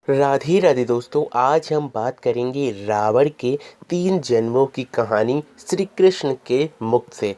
राधे राधे दोस्तों, आज हम बात करेंगे रावण के 3 जन्मों की कहानी श्री कृष्ण के मुख से।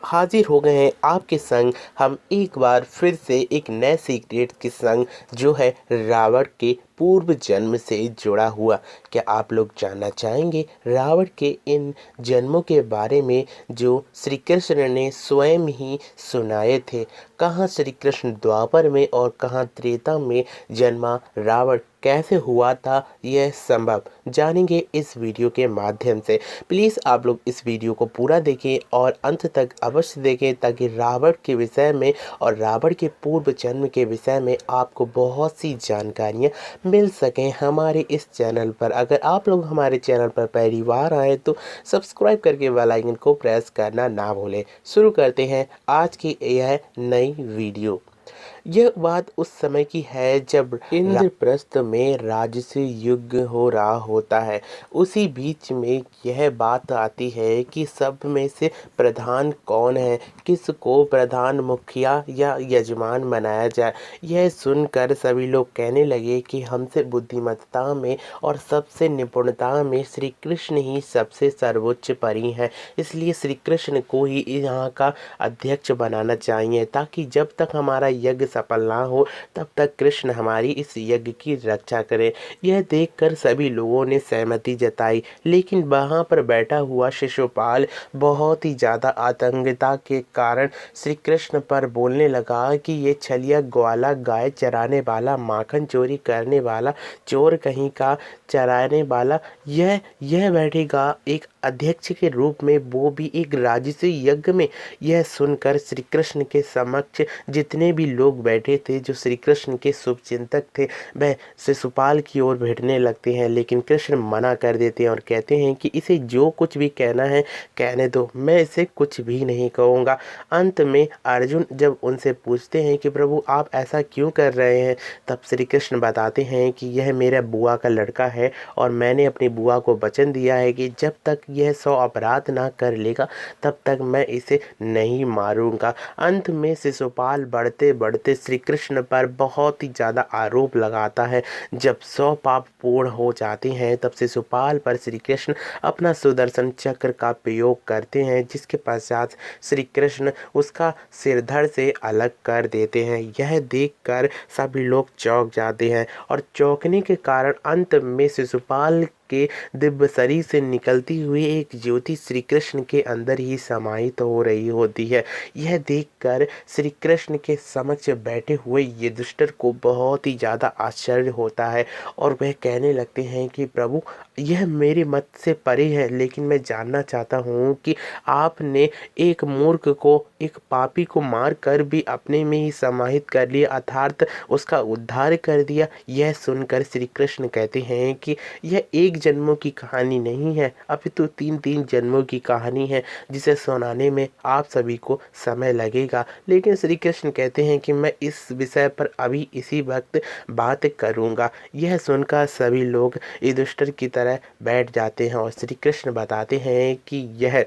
हाजिर हो गए हैं आपके संग हम एक बार फिर से एक नए सीक्रेट के संग, जो है रावण के पूर्व जन्म से जुड़ा हुआ। क्या आप लोग जानना चाहेंगे रावण के इन जन्मों के बारे में जो श्री कृष्ण ने स्वयं ही सुनाए थे? कहाँ श्री कृष्ण द्वापर में और कहाँ त्रेता में जन्मा रावण कैसे हुआ था, यह संभव जानेंगे इस वीडियो के माध्यम से। प्लीज़ आप लोग इस वीडियो को पूरा देखें और अंत तक अवश्य देखें, ताकि रावण के विषय में और रावण के पूर्व जन्म के विषय में आपको बहुत सी जानकारियाँ मिल सकें हमारे इस चैनल पर। अगर आप लोग हमारे चैनल पर पहली बार आए तो सब्सक्राइब करके बेल आइकन को प्रेस करना ना भूलें। शुरू करते हैं आज की यह नई वीडियो। यह बात उस समय की है जब इंद्रप्रस्थ में राजसी युद्ध हो रहा होता है। उसी बीच में यह बात आती है कि सब में से प्रधान कौन है, किसको प्रधान मुखिया या यजमान बनाया जाए। यह सुनकर सभी लोग कहने लगे कि हमसे बुद्धिमत्ता में और सबसे निपुणता में श्री कृष्ण ही सबसे सर्वोच्च परी हैं, इसलिए श्री कृष्ण को ही यहाँ का अध्यक्ष बनाना चाहिए, ताकि जब तक हमारा यज्ञ सफल ना हो तब तक कृष्ण हमारी इस यज्ञ की रक्षा करें। यह देखकर सभी लोगों ने सहमति जताई, लेकिन वहां पर बैठा हुआ शिशुपाल बहुत ही ज़्यादा आतंकता के कारण श्री कृष्ण पर बोलने लगा कि ये छलिया ग्वाला, गाय चराने वाला, माखन चोरी करने वाला, चोर कहीं का चराने वाला, यह बैठेगा एक अध्यक्ष के रूप में, वो भी एक राजसी यज्ञ में। यह सुनकर श्री कृष्ण के समक्ष जितने भी लोग बैठे थे, जो श्री कृष्ण के शुभचिंतक थे, वह शिशुपाल की ओर भिड़ने लगते हैं, लेकिन कृष्ण मना कर देते हैं और कहते हैं कि इसे जो कुछ भी कहना है कहने दो, मैं इसे कुछ भी नहीं कहूँगा। अंत में अर्जुन जब उनसे पूछते हैं कि प्रभु आप ऐसा क्यों कर रहे हैं, तब श्री कृष्ण बताते हैं कि यह मेरा बुआ का लड़का है और मैंने अपनी बुआ को वचन दिया है कि जब तक यह 100 अपराध ना कर लेगा तब तक मैं इसे नहीं मारूंगा। अंत में शिशुपाल बढ़ते बढ़ते श्री कृष्ण पर बहुत ही ज़्यादा आरोप लगाता है। जब 100 पाप पूर्ण हो जाते हैं तब शिशुपाल पर श्री कृष्ण अपना सुदर्शन चक्र का प्रयोग करते हैं, जिसके पश्चात श्री कृष्ण उसका सिरधड़ से अलग कर देते हैं। यह देखकर सभी लोग चौंक जाते हैं और चौंकने के कारण अंत में शिशुपाल के दिव्य शरीर से निकलती हुई एक ज्योति श्री कृष्ण के अंदर ही समाहित हो रही होती है। यह देखकर श्री कृष्ण के समक्ष बैठे हुए युधिष्ठिर को बहुत ही ज़्यादा आश्चर्य होता है और वह कहने लगते हैं कि प्रभु यह मेरे मत से परे है, लेकिन मैं जानना चाहता हूँ कि आपने एक मूर्ख को, एक पापी को मार कर भी अपने में ही समाहित कर लिया, अर्थात उसका उद्धार कर दिया। यह सुनकर श्री कृष्ण कहते हैं कि यह एक जन्मों की कहानी नहीं है, अपितु 3-3 जन्मों की कहानी है, जिसे सुनाने में आप सभी को समय लगेगा। लेकिन श्री कृष्ण कहते हैं कि मैं इस विषय पर अभी इसी वक्त बात करूंगा। यह सुनकर सभी लोग युधिष्ठिर की तरह बैठ जाते हैं और श्री कृष्ण बताते हैं कि यह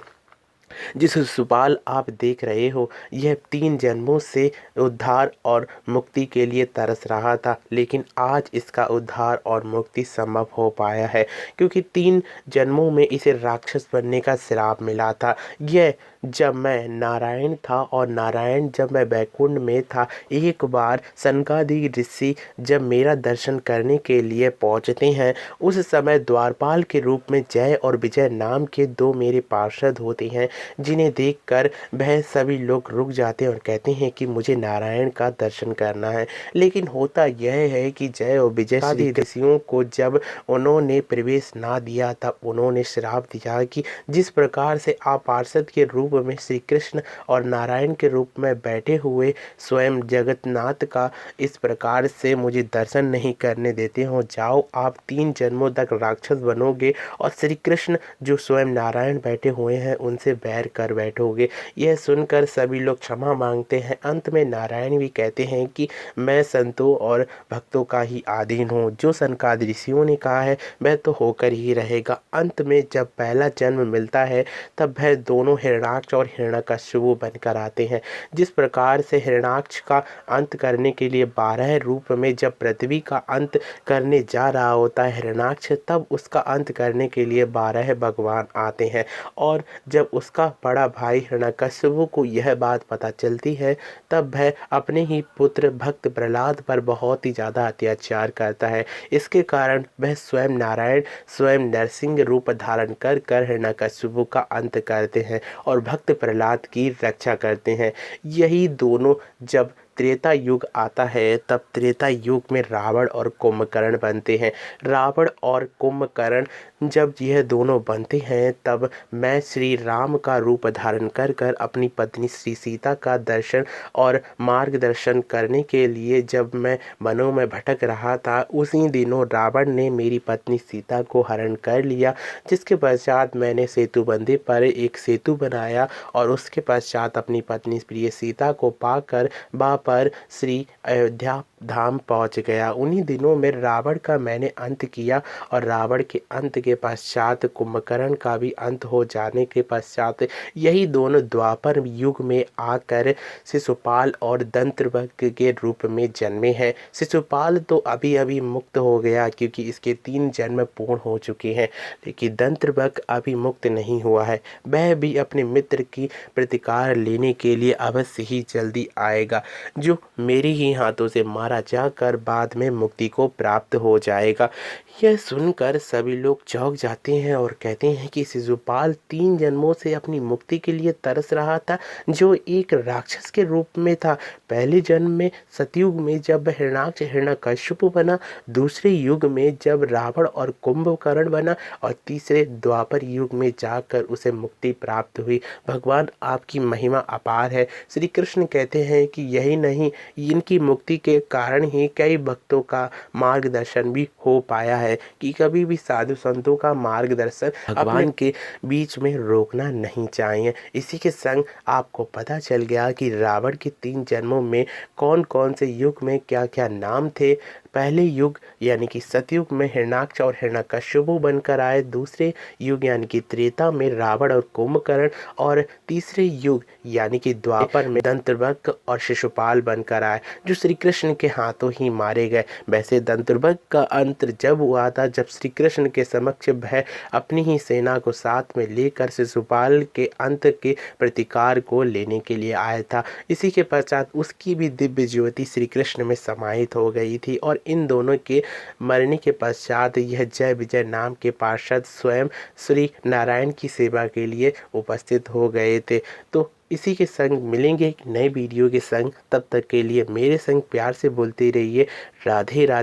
जिस शिशुपाल आप देख रहे हो, यह 3 जन्मों से उद्धार और मुक्ति के लिए तरस रहा था, लेकिन आज इसका उद्धार और मुक्ति संभव हो पाया है, क्योंकि 3 जन्मों में इसे राक्षस बनने का श्राप मिला था। यह जब मैं नारायण था और नारायण जब मैं बैकुंठ में था, एक बार सनकादि ऋषि जब मेरा दर्शन करने के लिए पहुंचते हैं, उस समय द्वारपाल के रूप में जय और विजय नाम के 2 मेरे पार्षद होते हैं, जिन्हें देखकर वह सभी लोग रुक जाते हैं और कहते हैं कि मुझे नारायण का दर्शन करना है। लेकिन होता यह है कि जय और विजय आदि ऋषियों को जब उन्होंने प्रवेश ना दिया तब उन्होंने श्राप दिया कि जिस प्रकार से आप पार्षद के रूप में श्री कृष्ण और नारायण के रूप में बैठे हुए स्वयं जगन्नाथ का इस प्रकार से मुझे दर्शन नहीं करने देते हो, जाओ आप 3 जन्मों तक राक्षस बनोगे और श्री कृष्ण जो स्वयं नारायण बैठे हुए हैं उनसे बैर कर बैठोगे। यह सुनकर सभी लोग क्षमा मांगते हैं। अंत में नारायण भी कहते हैं कि मैं संतों और भक्तों का ही अधीन हूँ, जो सनकादि ऋषियों ने कहा है वह तो होकर ही रहेगा। अंत में जब पहला जन्म मिलता है तब वह दोनों हिरणाक्ष हिरण्याक्ष और हिरण्यकश्यप बनकर आते हैं। जिस प्रकार से हिरण्याक्ष का अंत करने के लिए 12 रूप में जब पृथ्वी का अंत करने जा रहा होता है हिरण्याक्ष, तब उसका अंत करने के लिए 12 भगवान आते हैं। और जब उसका बड़ा भाई हिरण्यकश्यप को यह बात पता चलती है, तब वह अपने ही पुत्र भक्त प्रहलाद पर बहुत ही ज़्यादा अत्याचार करता है। इसके कारण वह स्वयं नारायण, स्वयं नरसिंह रूप धारण कर कर हिरण्यकश्यप का अंत करते हैं और भक्त प्रहलाद की रक्षा करते हैं। यही दोनों जब त्रेता युग आता है, तब त्रेता युग में रावण और कुंभकर्ण बनते हैं। रावण और कुंभकर्ण जब यह दोनों बनते हैं, तब मैं श्री राम का रूप धारण कर कर अपनी पत्नी श्री सीता का दर्शन और मार्गदर्शन करने के लिए जब मैं वनों में भटक रहा था, उसी दिनों रावण ने मेरी पत्नी सीता को हरण कर लिया। जिसके पश्चात मैंने सेतुबंदी पर एक सेतु बनाया और उसके पश्चात अपनी पत्नी प्रिय सीता को पाकर पर श्री अयोध्या धाम पहुंच गया। उन्हीं दिनों में रावण का मैंने अंत किया और रावण के अंत के पश्चात कुंभकर्ण का भी अंत हो जाने के पश्चात यही दोनों द्वापर युग में आकर शिशुपाल और दंत्रवक्र के रूप में जन्मे हैं। शिशुपाल तो अभी अभी मुक्त हो गया क्योंकि इसके 3 जन्म पूर्ण हो चुके हैं, लेकिन दंत्रवक्र अभी मुक्त नहीं हुआ है। वह भी अपने मित्र की प्रतिकार लेने के लिए अवश्य ही जल्दी आएगा, जो मेरे ही हाथों से मारा जाकर बाद में मुक्ति को प्राप्त हो जाएगा। यह सुनकर सभी लोग चौंक जाते हैं और कहते हैं कि शिशुपाल 3 जन्मों से अपनी मुक्ति के लिए तरस रहा था, जो एक राक्षस के रूप में था। पहले जन्म में सतयुग में जब हिरण्याक्ष हिरण्यकश्यप बना, दूसरे युग में जब रावण और कुंभकर्ण बना और तीसरे द्वापर युग में जाकर उसे मुक्ति प्राप्त हुई। भगवान आपकी महिमा अपार है। श्री कृष्ण कहते हैं कि यही नहीं, इनकी मुक्ति के कारण ही कई भक्तों का मार्गदर्शन भी हो पाया है कि कभी भी साधु संतों का मार्गदर्शन भगवान के बीच में रोकना नहीं चाहिए। इसी के संग आपको पता चल गया कि रावण के 3 जन्मों में कौन कौन से युग में क्या क्या नाम थे। पहले युग यानी कि सतयुग में हिरण्याक्ष और हिरण्यकश्यप बनकर आए, दूसरे युग यानी कि त्रेता में रावण और कुंभकर्ण, और तीसरे युग यानी कि द्वापर में दंत्रवक्र और शिशुपाल बनकर आए, जो श्री कृष्ण के हाथों ही मारे गए। वैसे दंत्रवक्र का अंत जब हुआ था, जब श्री कृष्ण के समक्ष वह अपनी ही सेना को साथ में लेकर शिशुपाल के अंत के प्रतिकार को लेने के लिए आया था। इसी के पश्चात उसकी भी दिव्य ज्योति श्री कृष्ण में समाहित हो गई थी और इन दोनों के मरने के पश्चात यह जय विजय नाम के पार्षद स्वयं श्री नारायण की सेवा के लिए उपस्थित हो गए थे। तो इसी के संग मिलेंगे एक नए वीडियो के संग। तब तक के लिए मेरे संग प्यार से बोलते रहिए। राधे राधे।